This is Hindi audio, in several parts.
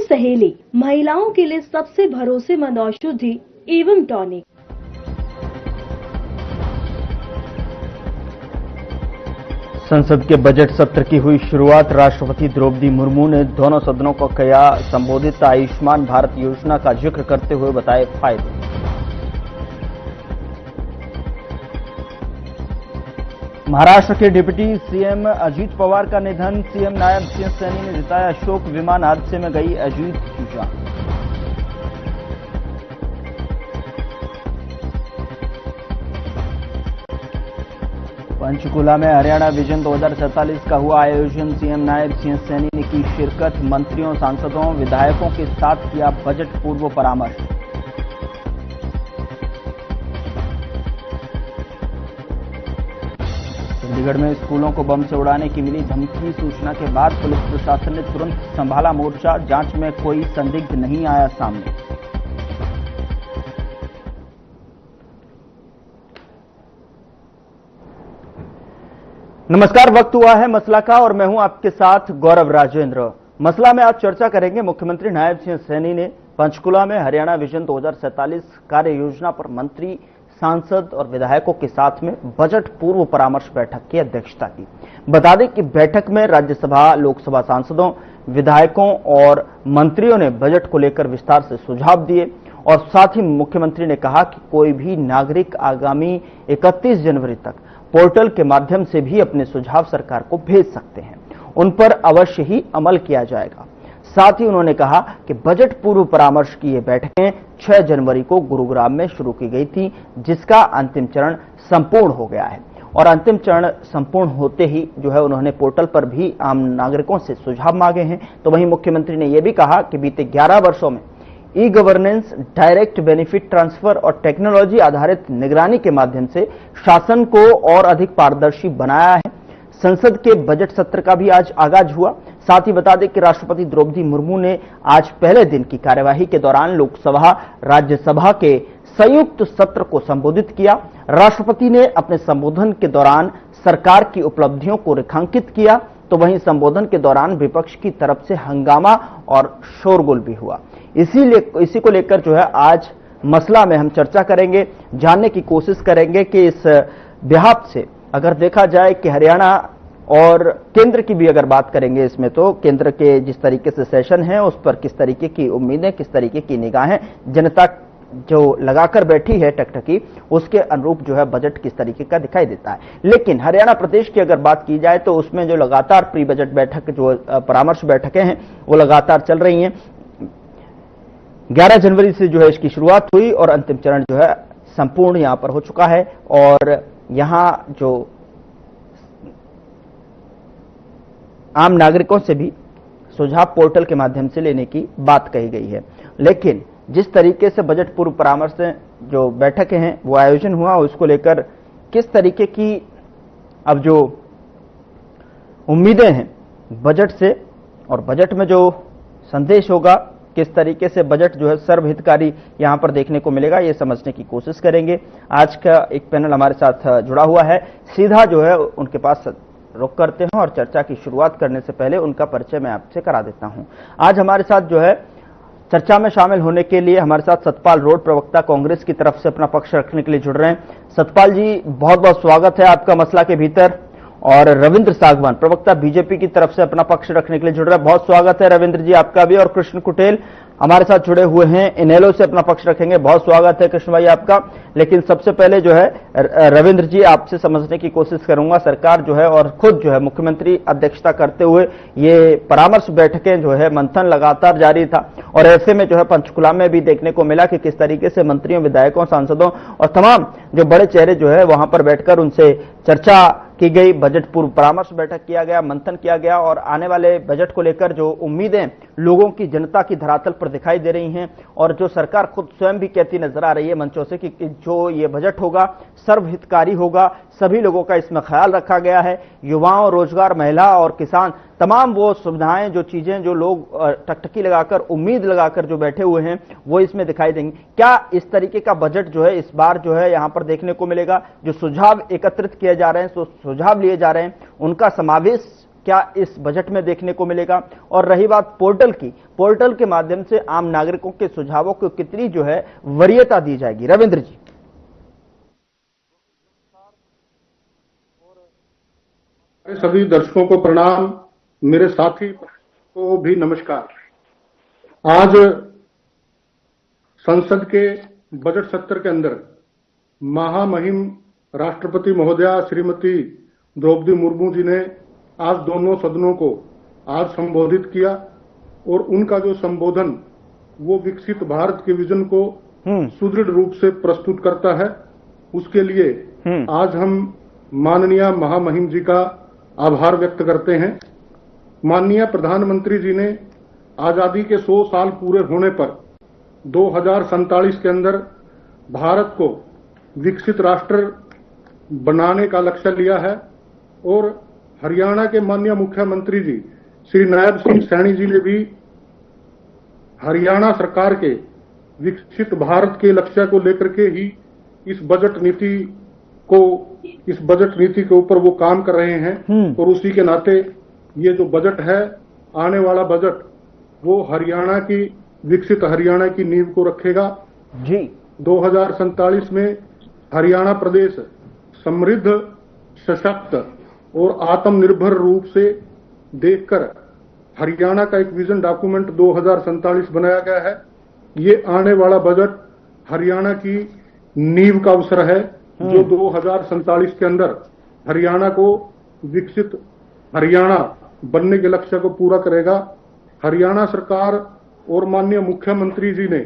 सहेली महिलाओं के लिए सबसे भरोसेमंद औषधि एवं टॉनिक। संसद के बजट सत्र की हुई शुरुआत। राष्ट्रपति द्रौपदी मुर्मू ने दोनों सदनों को किया संबोधित। आयुष्मान भारत योजना का जिक्र करते हुए बताए फायदे। महाराष्ट्र के डिप्टी सीएम अजीत पवार का निधन। सीएम नायब सिंह सैनी ने जताया शोक। विमान हादसे में गई अजीत की जान। पंचकुला में हरियाणा विजन 2047 का हुआ आयोजन। सीएम नायब सिंह सैनी ने की शिरकत। मंत्रियों, सांसदों, विधायकों के साथ किया बजट पूर्व परामर्श। चंडीगढ़ में स्कूलों को बम से उड़ाने की मिली धमकी। सूचना के बाद पुलिस प्रशासन ने तुरंत संभाला मोर्चा। जांच में कोई संदिग्ध नहीं आया सामने। नमस्कार, वक्त हुआ है मसला का और मैं हूं आपके साथ गौरव राजेंद्र। मसला में आज चर्चा करेंगे। मुख्यमंत्री नायब सिंह सैनी ने पंचकुला में हरियाणा विजन 2047 कार्य योजना पर मंत्री, सांसद और विधायकों के साथ में बजट पूर्व परामर्श बैठक की अध्यक्षता की। बता दें कि बैठक में राज्यसभा, लोकसभा सांसदों, विधायकों और मंत्रियों ने बजट को लेकर विस्तार से सुझाव दिए और साथ ही मुख्यमंत्री ने कहा कि कोई भी नागरिक आगामी 31 जनवरी तक पोर्टल के माध्यम से भी अपने सुझाव सरकार को भेज सकते हैं। उन पर अवश्य ही अमल किया जाएगा। साथ ही उन्होंने कहा कि बजट पूर्व परामर्श की ये बैठकें 6 जनवरी को गुरुग्राम में शुरू की गई थी, जिसका अंतिम चरण संपूर्ण हो गया है और अंतिम चरण संपूर्ण होते ही जो है उन्होंने पोर्टल पर भी आम नागरिकों से सुझाव मांगे हैं। तो वहीं मुख्यमंत्री ने यह भी कहा कि बीते 11 वर्षों में e governance, direct benefit transfer और टेक्नोलॉजी आधारित निगरानी के माध्यम से शासन को और अधिक पारदर्शी बनाया है। संसद के बजट सत्र का भी आज आगाज हुआ। साथ ही बता दें कि राष्ट्रपति द्रौपदी मुर्मू ने आज पहले दिन की कार्यवाही के दौरान लोकसभा, राज्यसभा के संयुक्त सत्र को संबोधित किया। राष्ट्रपति ने अपने संबोधन के दौरान सरकार की उपलब्धियों को रेखांकित किया। तो वहीं संबोधन के दौरान विपक्ष की तरफ से हंगामा और शोरगुल भी हुआ। इसी को लेकर जो है आज मसला में हम चर्चा करेंगे, जानने की कोशिश करेंगे कि इस बिहाफ से अगर देखा जाए कि हरियाणा और केंद्र की भी अगर बात करेंगे इसमें, तो केंद्र के जिस तरीके से सेशन है उस पर किस तरीके की उम्मीदें, किस तरीके की निगाहें जनता जो लगाकर बैठी है टकटकी, उसके अनुरूप जो है बजट किस तरीके का दिखाई देता है। लेकिन हरियाणा प्रदेश की अगर बात की जाए तो उसमें जो लगातार प्री बजट बैठक, जो परामर्श बैठकें हैं वो लगातार चल रही हैं। 11 जनवरी से जो है इसकी शुरुआत हुई और अंतिम चरण जो है संपूर्ण यहां पर हो चुका है और यहां जो आम नागरिकों से भी सुझाव पोर्टल के माध्यम से लेने की बात कही गई है। लेकिन जिस तरीके से बजट पूर्व परामर्श से जो बैठकें हैं वो आयोजन हुआ, उसको लेकर किस तरीके की अब जो उम्मीदें हैं बजट से और बजट में जो संदेश होगा, किस तरीके से बजट जो है सर्वहितकारी यहां पर देखने को मिलेगा, ये समझने की कोशिश करेंगे। आज का एक पैनल हमारे साथ जुड़ा हुआ है, सीधा जो है उनके पास रुख करते हैं और चर्चा की शुरुआत करने से पहले उनका परिचय मैं आपसे करा देता हूं। आज हमारे साथ जो है चर्चा में शामिल होने के लिए हमारे साथ सतपाल रोड, प्रवक्ता कांग्रेस की तरफ से अपना पक्ष रखने के लिए जुड़ रहे हैं। सतपाल जी, बहुत बहुत स्वागत है आपका मसला के भीतर। और रविंद्र सागवान, प्रवक्ता बीजेपी की तरफ से अपना पक्ष रखने के लिए जुड़ रहे हैं। बहुत स्वागत है रविंद्र जी आपका भी। और कृष्ण कुटेल हमारे साथ जुड़े हुए हैं, इनेलो से अपना पक्ष रखेंगे। बहुत स्वागत है कृष्ण भाई आपका। लेकिन सबसे पहले जो है रविंद्र जी, आपसे समझने की कोशिश करूंगा, सरकार जो है और खुद जो है मुख्यमंत्री अध्यक्षता करते हुए ये परामर्श बैठकें जो है मंथन लगातार जारी था और ऐसे में जो है पंचकुला में भी देखने को मिला कि किस तरीके से मंत्रियों, विधायकों, सांसदों और तमाम जो बड़े चेहरे जो है वहां पर बैठकर उनसे चर्चा की गई, बजट पूर्व परामर्श बैठक किया गया, मंथन किया गया और आने वाले बजट को लेकर जो उम्मीदें लोगों की, जनता की धरातल पर दिखाई दे रही हैं और जो सरकार खुद स्वयं भी कहती नजर आ रही है मंचों से कि जो ये बजट होगा सर्वहितकारी होगा, सभी लोगों का इसमें ख्याल रखा गया है। युवाओं, रोजगार, महिला और किसान, तमाम वो सुविधाएं, जो चीजें जो लोग टकटकी लगाकर, उम्मीद लगाकर जो बैठे हुए हैं वो इसमें दिखाई देंगी। क्या इस तरीके का बजट जो है इस बार जो है यहां पर देखने को मिलेगा? जो सुझाव एकत्रित किए जा रहे हैं, सुझाव लिए जा रहे हैं, उनका समावेश क्या इस बजट में देखने को मिलेगा? और रही बात पोर्टल की, पोर्टल के माध्यम से आम नागरिकों के सुझावों को कितनी जो है वरीयता दी जाएगी? रविंद्र जी। सभी दर्शकों को प्रणाम, मेरे साथी को भी नमस्कार। आज संसद के बजट सत्र के अंदर महामहिम राष्ट्रपति महोदया श्रीमती द्रौपदी मुर्मू जी ने आज दोनों सदनों को आज संबोधित किया और उनका जो संबोधन वो विकसित भारत के विजन को सुदृढ़ रूप से प्रस्तुत करता है। उसके लिए आज हम माननीय महामहिम जी का आभार व्यक्त करते हैं। माननीय प्रधानमंत्री जी ने आजादी के 100 साल पूरे होने पर 2047 के अंदर भारत को विकसित राष्ट्र बनाने का लक्ष्य लिया है और हरियाणा के माननीय मुख्यमंत्री जी श्री नायब सिंह सैनी जी ने भी हरियाणा सरकार के विकसित भारत के लक्ष्य को लेकर के ही इस बजट नीति के ऊपर वो काम कर रहे हैं और उसी के नाते ये जो बजट है, आने वाला बजट, वो हरियाणा की विकसित हरियाणा की नींव को रखेगा जी। 2047 में हरियाणा प्रदेश समृद्ध, सशक्त और आत्मनिर्भर रूप से देखकर हरियाणा का एक विजन डॉक्यूमेंट 2047 बनाया गया है। ये आने वाला बजट हरियाणा की नींव का अवसर है जो 2047 के अंदर हरियाणा को विकसित हरियाणा बनने के लक्ष्य को पूरा करेगा। हरियाणा सरकार और माननीय मुख्यमंत्री जी ने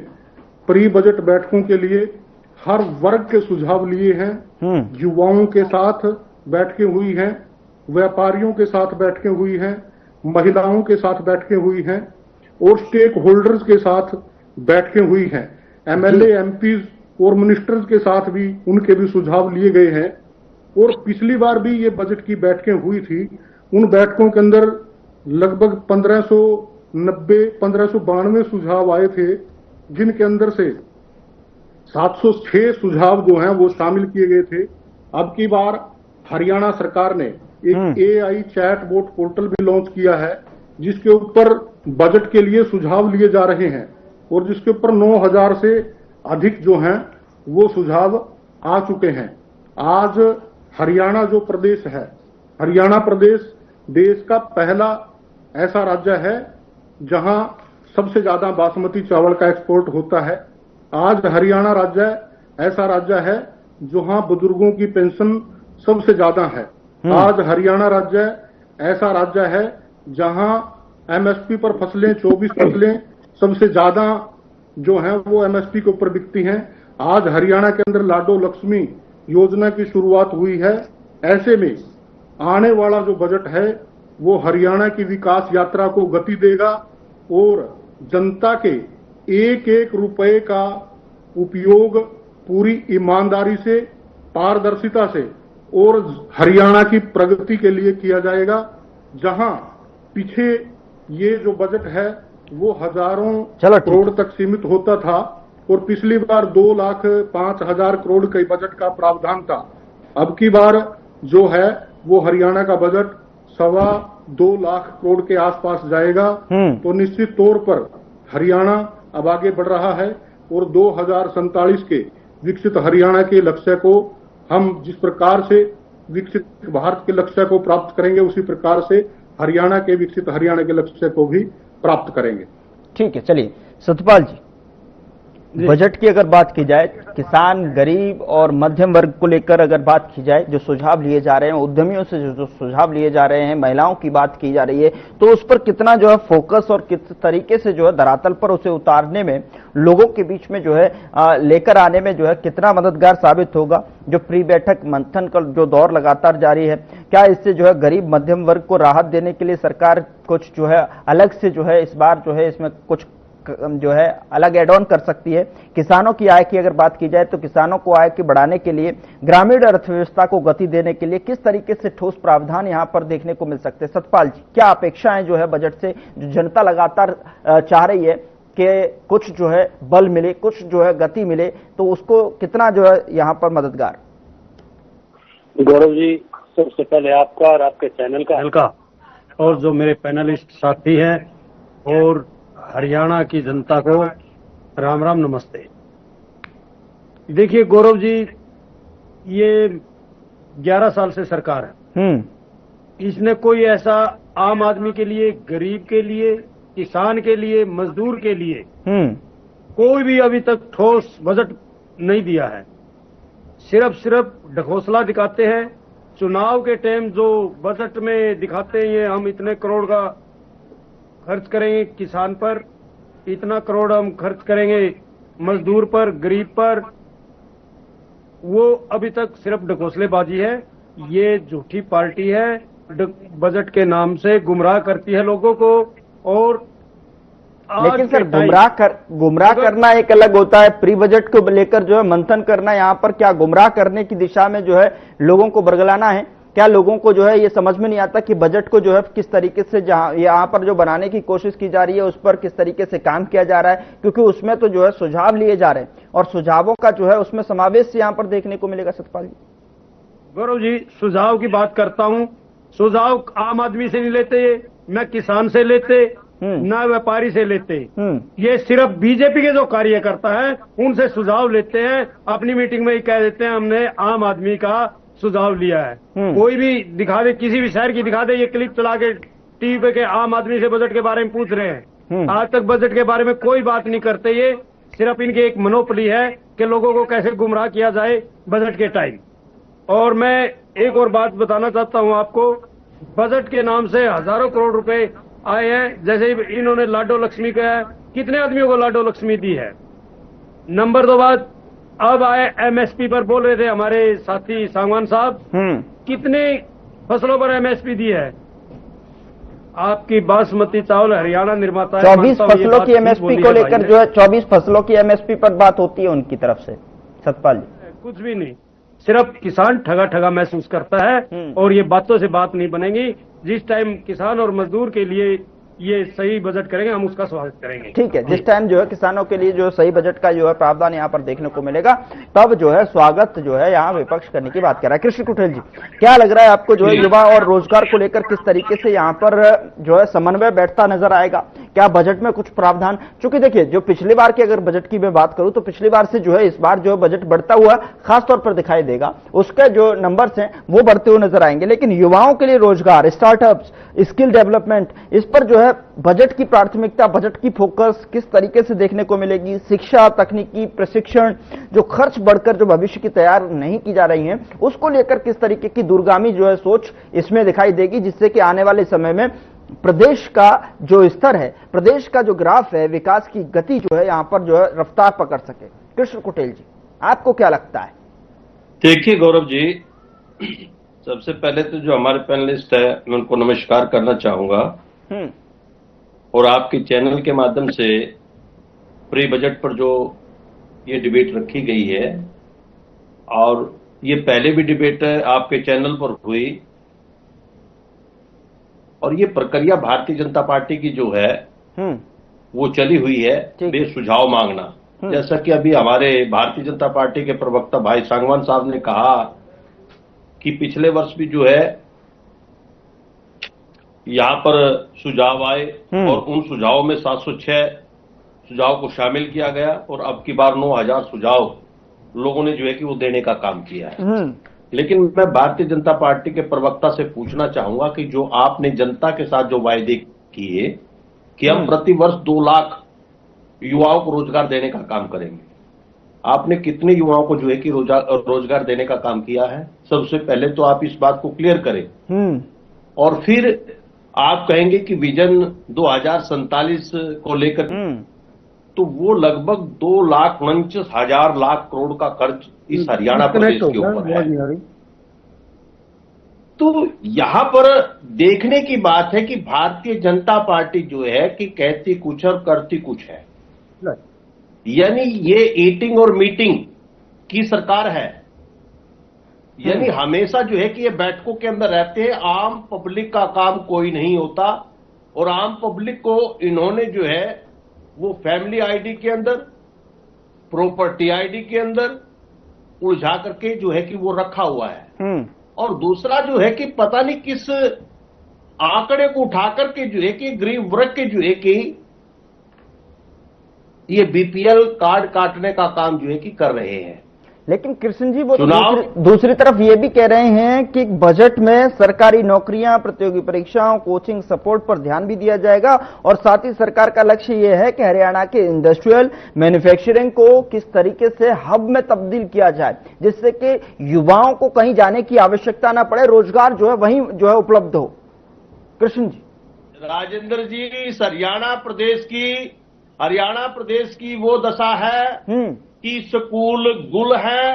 प्री बजट बैठकों के लिए हर वर्ग के सुझाव लिए हैं। युवाओं के साथ बैठकें हुई हैं, व्यापारियों के साथ बैठकें हुई हैं, महिलाओं के साथ बैठकें हुई हैं और स्टेक होल्डर्स के साथ बैठकें हुई हैं। एमएलए, एमपीज और मिनिस्टर्स के साथ भी उनके भी सुझाव लिए गए हैं। और पिछली बार भी ये बजट की बैठकें हुई थी। उन बैठकों के अंदर लगभग 1592 सुझाव आए थे, जिनके अंदर से 706 सुझाव जो हैं वो शामिल किए गए थे। अब की बार हरियाणा सरकार ने एक AI चैटबॉट पोर्टल भी लॉन्च किया है, जिसके ऊपर बजट के लिए सुझाव लिए जा रहे हैं और जिसके ऊपर 9000 से अधिक जो हैं वो सुझाव आ चुके हैं। आज हरियाणा जो प्रदेश है, हरियाणा प्रदेश देश का पहला ऐसा राज्य है जहां सबसे ज्यादा बासमती चावल का एक्सपोर्ट होता है। आज हरियाणा राज्य ऐसा राज्य है जहां बुजुर्गों की पेंशन सबसे ज्यादा है। आज हरियाणा राज्य ऐसा राज्य है जहां MSP पर फसलें 24 फसलें सबसे ज्यादा जो हैं वो MSP के ऊपर बिकती हैं। आज हरियाणा के अंदर लाडो लक्ष्मी योजना की शुरुआत हुई है। ऐसे में आने वाला जो बजट है वो हरियाणा की विकास यात्रा को गति देगा और जनता के एक एक रुपए का उपयोग पूरी ईमानदारी से, पारदर्शिता से और हरियाणा की प्रगति के लिए किया जाएगा। जहां पीछे ये जो बजट है वो हजारों करोड़ तक सीमित होता था और पिछली बार 2,05,000 करोड़ के बजट का प्रावधान था। अब की बार जो है वो हरियाणा का बजट 2.25 लाख करोड़ के आसपास जाएगा। तो निश्चित तौर पर हरियाणा अब आगे बढ़ रहा है और 2047 के विकसित हरियाणा के लक्ष्य को हम जिस प्रकार से विकसित भारत के लक्ष्य को प्राप्त करेंगे, उसी प्रकार से हरियाणा के विकसित हरियाणा के लक्ष्य को भी प्राप्त करेंगे। ठीक है, चलिए सतपाल जी, बजट की अगर बात की जाए, किसान, गरीब और मध्यम वर्ग को लेकर अगर बात की जाए, जो सुझाव लिए जा रहे हैं, उद्यमियों से जो सुझाव लिए जा रहे हैं, महिलाओं की बात की जा रही है, तो उस पर कितना जो है फोकस और किस तरीके से जो है धरातल पर उसे उतारने में, लोगों के बीच में जो है लेकर आने में जो है कितना मददगार साबित होगा? जो प्री बैठक मंथन का जो दौर लगातार जारी है, क्या इससे जो है गरीब मध्यम वर्ग को राहत देने के लिए सरकार कुछ जो है अलग से जो है इस बार जो है इसमें कुछ जो है अलग एड ऑन कर सकती है? किसानों की आय की अगर बात की जाए तो किसानों को आय की बढ़ाने के लिए, ग्रामीण अर्थव्यवस्था को गति देने के लिए किस तरीके से ठोस प्रावधान यहां पर देखने को मिल सकते हैं? सतपाल जी, क्या अपेक्षाएं जो है बजट से, जो जनता लगातार चाह रही है कि कुछ जो है बल मिले, कुछ जो है गति मिले, तो उसको कितना जो है यहाँ पर मददगार? गौरव जी, सबसे पहले आपका और आपके चैनल का और जो मेरे पैनलिस्ट साथी हैं और हरियाणा की जनता को राम राम नमस्ते। देखिए गौरव जी, ये 11 साल से सरकार है। इसने कोई ऐसा आम आदमी के लिए, गरीब के लिए, किसान के लिए, मजदूर के लिए कोई भी अभी तक ठोस बजट नहीं दिया है। सिर्फ ढकोसला दिखाते हैं। चुनाव के टाइम जो बजट में दिखाते हैं, ये हम इतने करोड़ का खर्च करेंगे किसान पर, इतना करोड़ हम खर्च करेंगे मजदूर पर, गरीब पर, वो अभी तक सिर्फ ढकोसलेबाजी है। ये झूठी पार्टी है, बजट के नाम से गुमराह करती है लोगों को। और लेकिन सर गुमराह करना एक अलग होता है, प्री बजट को लेकर जो है मंथन करना, यहाँ पर क्या गुमराह करने की दिशा में जो है लोगों को बरगलाना है? क्या लोगों को जो है ये समझ में नहीं आता कि बजट को जो है किस तरीके से जहां यहाँ पर जो बनाने की कोशिश की जा रही है उस पर किस तरीके से काम किया जा रहा है? क्योंकि उसमें तो जो है सुझाव लिए जा रहे हैं और सुझावों का जो है उसमें समावेश यहाँ पर देखने को मिलेगा। सतपाल जी, गौरव जी, सुझाव की बात करता हूँ। सुझाव आम आदमी से नहीं लेते, न किसान से लेते, न व्यापारी से लेते। ये सिर्फ बीजेपी के जो कार्यकर्ता है उनसे सुझाव लेते हैं। अपनी मीटिंग में ही कह देते हैं हमने आम आदमी का सुझाव लिया है। कोई भी दिखा दे, किसी भी शहर की दिखा दे, ये क्लिप चला के टीवी पे के आम आदमी से बजट के बारे में पूछ रहे हैं। आज तक बजट के बारे में कोई बात नहीं करते। ये सिर्फ इनकी एक मनोपली है कि लोगों को कैसे गुमराह किया जाए बजट के टाइम। और मैं एक और बात बताना चाहता हूं आपको, बजट के नाम से हजारों करोड़ रुपए आए हैं। जैसे इन्होंने लाडो लक्ष्मी का है, कितने आदमियों को लाडो लक्ष्मी दी है? नंबर 2 बात, अब आए एमएसपी पर बोल रहे थे हमारे साथी सांगवान साहब, कितने फसलों पर एमएसपी दी है? आपकी बासमती चावल हरियाणा निर्माता है, 24 फसलों की एमएसपी को लेकर जो है 24 फसलों की एमएसपी पर बात होती है उनकी तरफ से। सतपाल जी, कुछ भी नहीं, सिर्फ किसान ठगा ठगा महसूस करता है और ये बातों से बात नहीं बनेगी। जिस टाइम किसान और मजदूर के लिए ये सही बजट करेंगे, हम उसका स्वागत करेंगे। ठीक है, जिस टाइम जो है किसानों के लिए जो सही बजट का जो है प्रावधान यहाँ पर देखने को मिलेगा, तब जो है स्वागत जो है यहाँ विपक्ष करने की बात कर रहा है। कृष्ण कुठेल जी, क्या लग रहा है आपको जो है युवा और रोजगार को लेकर किस तरीके से यहाँ पर जो है समन्वय बैठता नजर आएगा? क्या बजट में कुछ प्रावधान, चूंकि देखिए जो पिछली बार की अगर बजट की मैं बात करूं तो पिछली बार से जो है इस बार जो बजट बढ़ता हुआ खासतौर पर दिखाई देगा, उसके जो नंबर्स हैं वो बढ़ते हुए नजर आएंगे। लेकिन युवाओं के लिए रोजगार, स्टार्टअप्स, स्किल डेवलपमेंट, इस पर जो है बजट की प्राथमिकता, बजट की फोकस किस तरीके से देखने को मिलेगी? शिक्षा, तकनीकी प्रशिक्षण, जो खर्च बढ़कर जो भविष्य की तैयार नहीं की जा रही है, उसको लेकर किस तरीके की दूरगामी जो है सोच इसमें दिखाई देगी, जिससे कि आने वाले समय में प्रदेश का जो स्तर है, प्रदेश का जो ग्राफ है, विकास की गति जो है यहाँ पर जो है रफ्तार पकड़ सके? कृष्ण कुठेल जी, आपको क्या लगता है? देखिए गौरव जी, सबसे पहले तो जो हमारे पैनलिस्ट है मैं उनको नमस्कार करना चाहूंगा और आपके चैनल के माध्यम से प्री बजट पर जो ये डिबेट रखी गई है, और ये पहले भी डिबेट आपके चैनल पर हुई, और ये प्रक्रिया भारतीय जनता पार्टी की जो है वो चली हुई है बेसुझाव मांगना। जैसा कि अभी हमारे भारतीय जनता पार्टी के प्रवक्ता भाई सांगवान साहब ने कहा कि पिछले वर्ष भी जो है यहां पर सुझाव आए और उन सुझावों में 706 सुझाव को शामिल किया गया और अब की बार 9000 सुझाव लोगों ने जो है कि वो देने का काम किया है। लेकिन मैं भारतीय जनता पार्टी के प्रवक्ता से पूछना चाहूंगा कि जो आपने जनता के साथ जो वायदे किए कि हम प्रति वर्ष 2 लाख युवाओं को रोजगार देने का काम करेंगे, आपने कितने युवाओं को जो है कि रोजगार देने का काम किया है? सबसे पहले तो आप इस बात को क्लियर करें। और फिर आप कहेंगे कि विजन 2047 को लेकर तो वो लगभग 2,49,000 लाख करोड़ का खर्च इस हरियाणा प्रदेश के ऊपर है। तो यहां पर देखने की बात है कि भारतीय जनता पार्टी जो है कि कहती कुछ और करती कुछ है, यानी ये ईटिंग और मीटिंग की सरकार है। यानी हमेशा जो है कि ये बैठकों के अंदर रहते हैं, आम पब्लिक का काम कोई नहीं होता, और आम पब्लिक को इन्होंने जो है वो फैमिली आईडी के अंदर, प्रॉपर्टी आईडी के अंदर उलझा करके जो है कि वो रखा हुआ है। और दूसरा जो है कि पता नहीं किस आंकड़े को उठाकर के जो है कि गरीब वर्ग के जो है कि ये बीपीएल कार्ड काटने का काम जो है कि कर रहे हैं। लेकिन कृष्ण जी वो चुनाव दूसरी तरफ ये भी कह रहे हैं कि बजट में सरकारी नौकरियां, प्रतियोगी परीक्षाओं, कोचिंग सपोर्ट पर ध्यान भी दिया जाएगा और साथ ही सरकार का लक्ष्य ये है कि हरियाणा के इंडस्ट्रियल मैन्युफैक्चरिंग को किस तरीके से हब में तब्दील किया जाए, जिससे कि युवाओं को कहीं जाने की आवश्यकता ना पड़े, रोजगार जो है वहीं जो है उपलब्ध हो। कृष्ण जी। राजेंद्र जी, हरियाणा प्रदेश की वो दशा है कि स्कूल गुल है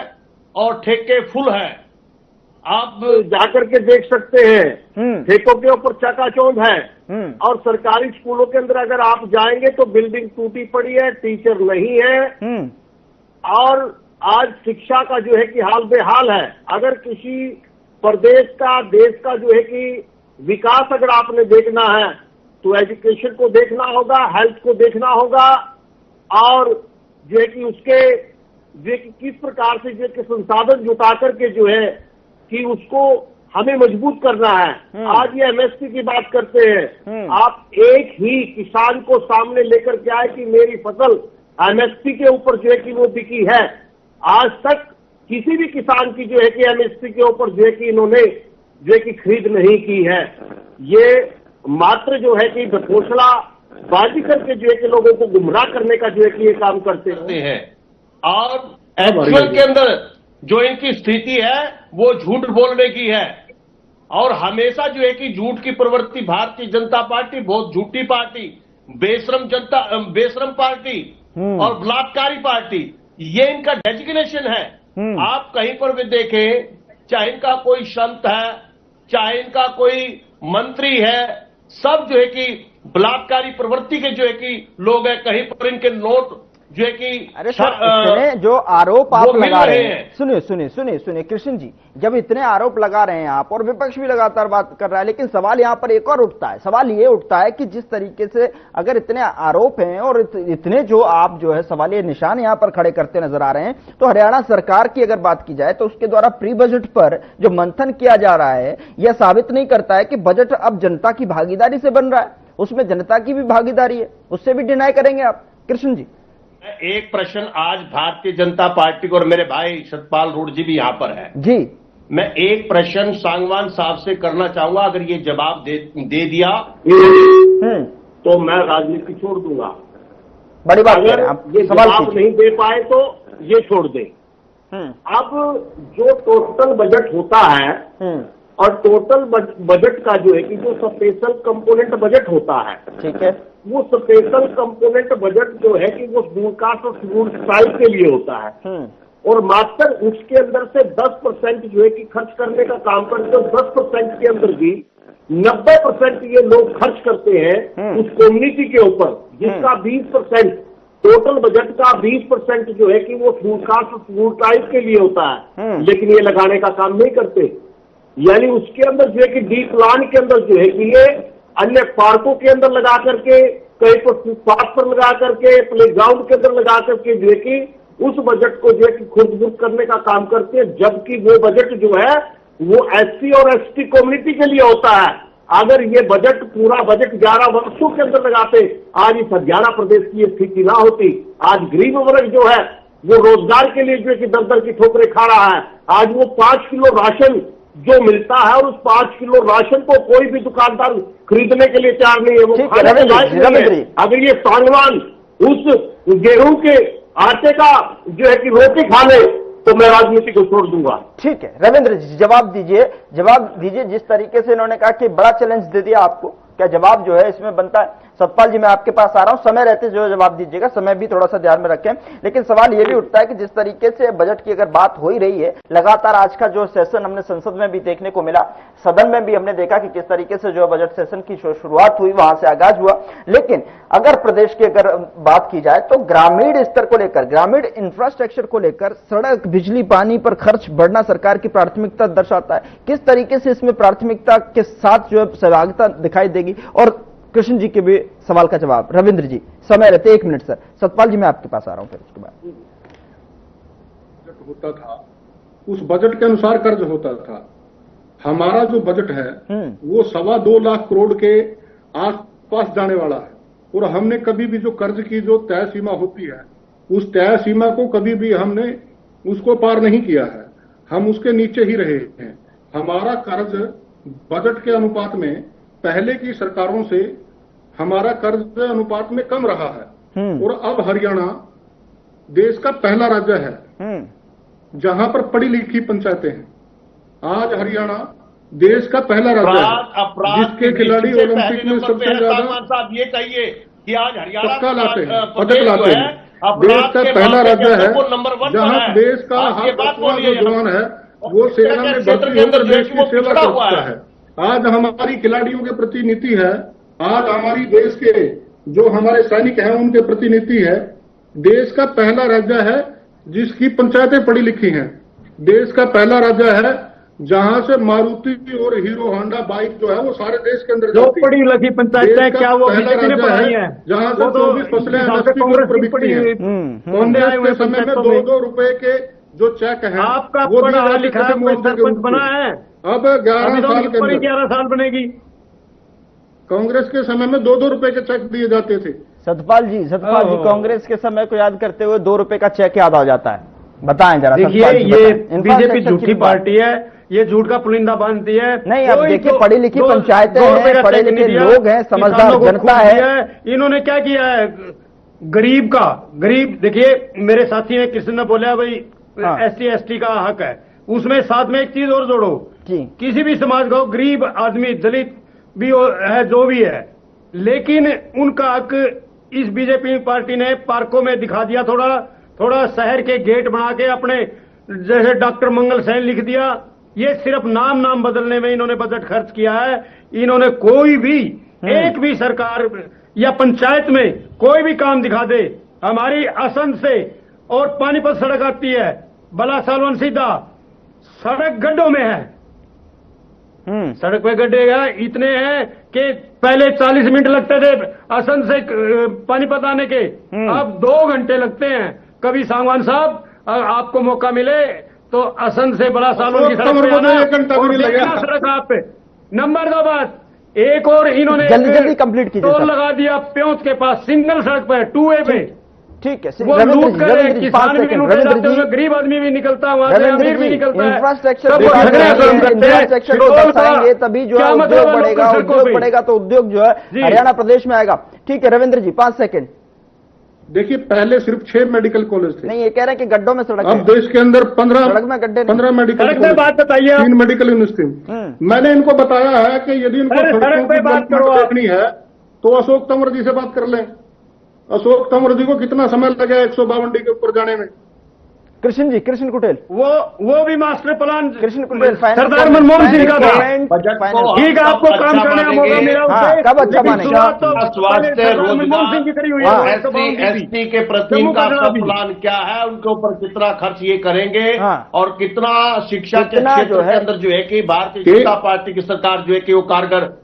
और ठेके फुल है। आप जाकर के देख सकते हैं, ठेकों के ऊपर चकाचौंध है और सरकारी स्कूलों के अंदर अगर आप जाएंगे तो बिल्डिंग टूटी पड़ी है, टीचर नहीं है और आज शिक्षा का जो है कि हाल बेहाल है। अगर किसी प्रदेश का, देश का जो है कि विकास अगर आपने देखना है तो एजुकेशन को देखना होगा, हेल्थ को देखना होगा और जो है कि उसके जो है कि किस प्रकार से जो है कि संसाधन जुटा करके जो है कि उसको हमें मजबूत करना है। आज ये एमएसपी की बात करते हैं, आप एक ही किसान को सामने लेकर के आए कि मेरी फसल एमएसपी के ऊपर जो है कि वो बिकी है। आज तक किसी भी किसान की जो है कि एमएसपी के ऊपर जो है कि इन्होंने जो है कि खरीद नहीं की है। ये मात्र जो है कि घोषणा बाजी करके जो है कि लोगों को गुमराह करने का जो है कि ये काम करते हैं और एक्चुअल के अंदर जो इनकी स्थिति है वो झूठ बोलने की है और हमेशा जो है कि झूठ की प्रवृत्ति भारतीय जनता पार्टी बहुत झूठी पार्टी, बेशरम पार्टी और बलात्कारी पार्टी, ये इनका डेजिग्नेशन है। आप कहीं पर भी देखें, चाहे इनका कोई संत है, चाहे इनका कोई मंत्री है, सब जो है कि बलात्कारी प्रवृत्ति के जो है कि लोग हैं। कहीं पर इनके नोट जो है कि अरे सर, इतने जो आरोप आप लगा रहे हैं, सुनिए कृष्ण जी, जब इतने आरोप लगा रहे हैं आप और विपक्ष भी लगातार बात कर रहा है, लेकिन सवाल यहां पर एक और उठता है। सवाल ये उठता है कि जिस तरीके से अगर इतने आरोप हैं और इतने जो आप जो है सवालिया निशान यहां पर खड़े करते नजर आ रहे हैं, तो हरियाणा सरकार की अगर बात की जाए तो उसके द्वारा प्री बजट पर जो मंथन किया जा रहा है, यह साबित नहीं करता है कि बजट अब जनता की भागीदारी से बन रहा है, उसमें जनता की भी भागीदारी है, उससे भी डिनाई करेंगे आप कृष्ण जी? एक प्रश्न आज भारतीय जनता पार्टी को, और मेरे भाई सतपाल रूढ़ जी भी यहां पर है जी, मैं एक प्रश्न सांगवान साहब से करना चाहूंगा। अगर ये जवाब दे दिया तो मैं राजनीति छोड़ दूंगा। बड़ी बात अगर ये जवाब नहीं दे पाए तो ये छोड़ दे। अब जो टोटल बजट होता है और टोटल बजट का जो है कि जो स्पेशल कंपोनेंट बजट होता है, ठीक है, वो स्पेशल कंपोनेंट बजट जो है कि वो विकास और शेड्यूल्ड ट्राइब के लिए होता है और मात्र उसके अंदर से 10% जो है कि खर्च करने का काम करते हैं। 10% के अंदर भी 90% ये लोग खर्च करते हैं उस कम्युनिटी के ऊपर, जिसका 20% टोटल बजट का 20% जो है कि वो विकास और शेड्यूल्ड ट्राइब के लिए होता है, लेकिन ये लगाने का काम नहीं करते। यानी उसके अंदर जो है कि डी प्लान के अंदर जो है कि ये अन्य पार्कों के अंदर लगा करके, कहीं पर फुटपाथ पर लगा करके, प्ले ग्राउंड के अंदर लगा करके जो है कि उस बजट को जो है कि खुर्द-बुर्द करने का काम करते हैं, जबकि वो बजट जो है वो एससी और एसटी कम्युनिटी के लिए होता है। अगर ये बजट पूरा बजट 11 वर्षों के अंदर लगाते, आज इस हरियाणा प्रदेश की स्थिति ना होती। आज गरीब वर्ग जो है वो रोजगार के लिए जो है कि दर-दर की ठोकरें खा रहा है। आज वो 5 किलो राशन जो मिलता है और उस 5 किलो राशन को कोई भी दुकानदार खरीदने के लिए तैयार नहीं है, वो खाने के लायक नहीं है। अगर ये सांगवान उस गेहूं के आटे का जो है कि रोटी खा ले तो मैं राजनीति को छोड़ दूंगा। ठीक है रविंद्र जी, जवाब दीजिए। जिस तरीके से इन्होंने कहा कि बड़ा चैलेंज दे दिया आपको, क्या जवाब जो है इसमें बनता है? सतपाल जी, मैं आपके पास आ रहा हूं, समय रहते जो जवाब दीजिएगा, समय भी थोड़ा सा ध्यान में रखें। लेकिन सवाल यह भी उठता है कि जिस तरीके से बजट की अगर बात हो ही रही है, लगातार आज का जो सेशन हमने संसद में भी देखने को मिला, सदन में भी हमने देखा कि किस तरीके से जो बजट सेशन की शुरुआत हुई, वहां से आगाज हुआ। लेकिन अगर प्रदेश की अगर बात की जाए तो ग्रामीण स्तर को लेकर, ग्रामीण इंफ्रास्ट्रक्चर को लेकर, सड़क, बिजली, पानी पर खर्च बढ़ना सरकार की प्राथमिकता दर्शाता है। किस तरीके से इसमें प्राथमिकता के साथ जो है सहभागिता दिखाई देगी? और कृष्ण जी के भी सवाल का जवाब। रविंद्र जी, समय रहते 1 मिनट सर। सतपाल जी, मैं आपके पास आ रहा हूं फिर उसके बाद। बजट होता था, उस बजट के अनुसार कर्ज होता था। हमारा जो बजट है वो 2.25 लाख करोड़ के आसपास जाने वाला है, और हमने कभी भी जो कर्ज की जो तय सीमा होती है उस तय सीमा को कभी भी हमने उसको पार नहीं किया है, हम उसके नीचे ही रहे हैं। हमारा कर्ज बजट के अनुपात में पहले की सरकारों से हमारा कर्ज अनुपात में कम रहा है, और अब हरियाणा देश का पहला राज्य है जहां पर पढ़ी लिखी पंचायतें हैं। आज हरियाणा देश का पहला राज्य है जिसके खिलाड़ी ओलंपिक में सबसे ज्यादा ये कहिए कि आज हरियाणा पक्का लाते हैं, पदक लाते हैं। देश का पहला राज्य है जहां देश का हर 5वां जो जवान है वो सेना में भर्ती होकर देश की सेवा कर सकता है। आज हमारी खिलाड़ियों के प्रति नीति है, आज हमारी देश के जो हमारे सैनिक हैं उनके प्रति नीति है। देश का पहला राज्य है जिसकी पंचायतें पढ़ी लिखी हैं। देश का पहला राज्य है जहां से मारुति और हीरो होंडा बाइक जो है वो सारे देश के अंदर जो पढ़ी लिखी पंचायतें क्या वो बीजेपी ने पढ़ाई है, जहां से 24 फसलें पर बिकती हैं। कांग्रेस के समय में 2-2 रुपए के जो चेक है आपका वो पढ़ा लिखा है कोई सरपंच बना है, अब 11 साल के अंदर 11 साल बनेगी। कांग्रेस के समय में 2-2 रुपए के चेक दिए जाते थे। सतपाल जी कांग्रेस के समय को याद करते हुए 2 रुपए का चेक याद आ जाता है, बताएं जरा। देखिए ये बीजेपी झूठी पार्टी है, ये झूठ का पुलिंदा बांधती है। नहीं, अब देखिए पढ़ी लिखी पंचायतें हैं, पढ़े लिखे लोग हैं, समझदार जनता है। इन्होंने क्या किया है गरीब देखिए मेरे साथी ने किसी ने बोला भाई SC ST का हक है, उसमें साथ में एक चीज और जोड़ो, किसी भी समाज का गरीब आदमी दलित भी है जो भी है, लेकिन उनका हक इस बीजेपी पार्टी ने पार्कों में दिखा दिया। थोड़ा शहर के गेट बना के अपने जैसे डॉक्टर मंगल सैन लिख दिया। ये सिर्फ नाम बदलने में इन्होंने बजट खर्च किया है। इन्होंने कोई भी एक भी सरकार या पंचायत में कोई भी काम दिखा दे। हमारी असंध से और पानीपत सड़क आती है, बला सालवन सीधा, सड़क गड्ढों में है। सड़क पे गड्ढे इतने हैं कि पहले 40 मिनट लगते थे असंध से पानीपत आने के, अब 2 घंटे लगते हैं। कभी सांगवान साहब आपको मौका मिले तो असंध से बड़ा सालों की सड़क पे आना, सड़क आप पे। नंबर 2 बात, एक और इन्होंने जल्दी कंप्लीट कीजिए, टोल लगा दिया प्योंत के पास, सिंगल सड़क पे 2 वे पे। ठीक है, वो लूट कर किसान भी लूटे जाते हैं, गरीब आदमी भी निकलता है, वहां से अमीर भी निकलता है। इंफ्रास्ट्रक्चर को दर्शाएंगे तभी जो है उद्योग बढ़ेगा, उद्योग बढ़ेगा तो उद्योग जो है हरियाणा प्रदेश में आएगा। ठीक है रविंद्र जी 5 सेकंड। देखिए पहले सिर्फ 6 मेडिकल कॉलेज थे। नहीं, ये कह रहे हैं कि गड्ढों में सड़क, अब देश के अंदर 15 मेडिकल कॉलेज, बात बताइए, 3 मेडिकल यूनिवर्सिटी। मैंने इनको बताया है कि यदि इनको सड़कों की डेवलपमेंट देखनी है तो अशोक तंवर जी से बात कर लें। अशोक तंवर जी को कितना समय लगा 152 के ऊपर जाने में। कृष्ण कुटेल वो भी मास्टर प्लान कृष्ण कुटेल सरदार मनमोहन सिंह का था। ठीक है, आपको काम करने का मौका मिला, कब अच्छा मानेगा? स्वास्थ्य, रोजगार, SC के प्रति इनका प्लान क्या है, उनके ऊपर कितना खर्च ये करेंगे और कितना शिक्षा के क्षेत्र के अंदर जो है कि भारतीय जनता पार्टी की सरकार जो है कि वो कारगर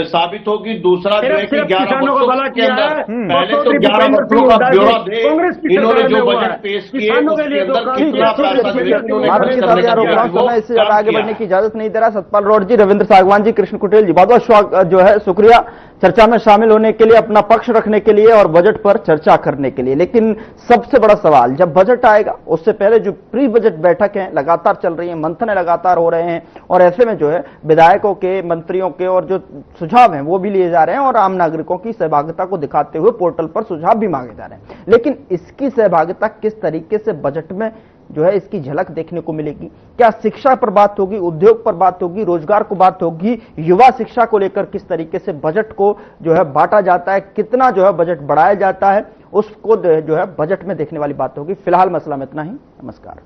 साबित होगी। दूसरा जो है कि 11 वर्षों के अंदर पहले तो 11 वर्षों का ब्यौरा दे, इन्होंने जो बजट पेश किए उसके अंदर कितना पैसा जो है इन्होंने खर्च करने का, इससे ज्यादा आगे बढ़ने की इजाजत नहीं दे रहा। सतपाल रॉड जी, रविंद्र सागवान जी, कृष्ण कुटेल जी, बहुत बहुत जो है शुक्रिया चर्चा में शामिल होने के लिए, अपना पक्ष रखने के लिए और बजट पर चर्चा करने के लिए। लेकिन सबसे बड़ा सवाल, जब बजट आएगा उससे पहले जो प्री बजट बैठक है लगातार चल रही है, मंथन लगातार हो रहे हैं, और ऐसे में जो है विधायकों के, मंत्रियों के और जो सुझाव हैं वो भी लिए जा रहे हैं और आम नागरिकों की सहभागिता को दिखाते हुए पोर्टल पर सुझाव भी मांगे जा रहे हैं। लेकिन इसकी सहभागिता किस तरीके से बजट में जो है इसकी झलक देखने को मिलेगी? क्या शिक्षा पर बात होगी, उद्योग पर बात होगी, रोजगार को बात होगी, युवा शिक्षा को लेकर किस तरीके से बजट को जो है बांटा जाता है, कितना जो है बजट बढ़ाया जाता है, उसको जो है बजट में देखने वाली बात होगी। फिलहाल मसला में इतना ही। नमस्कार।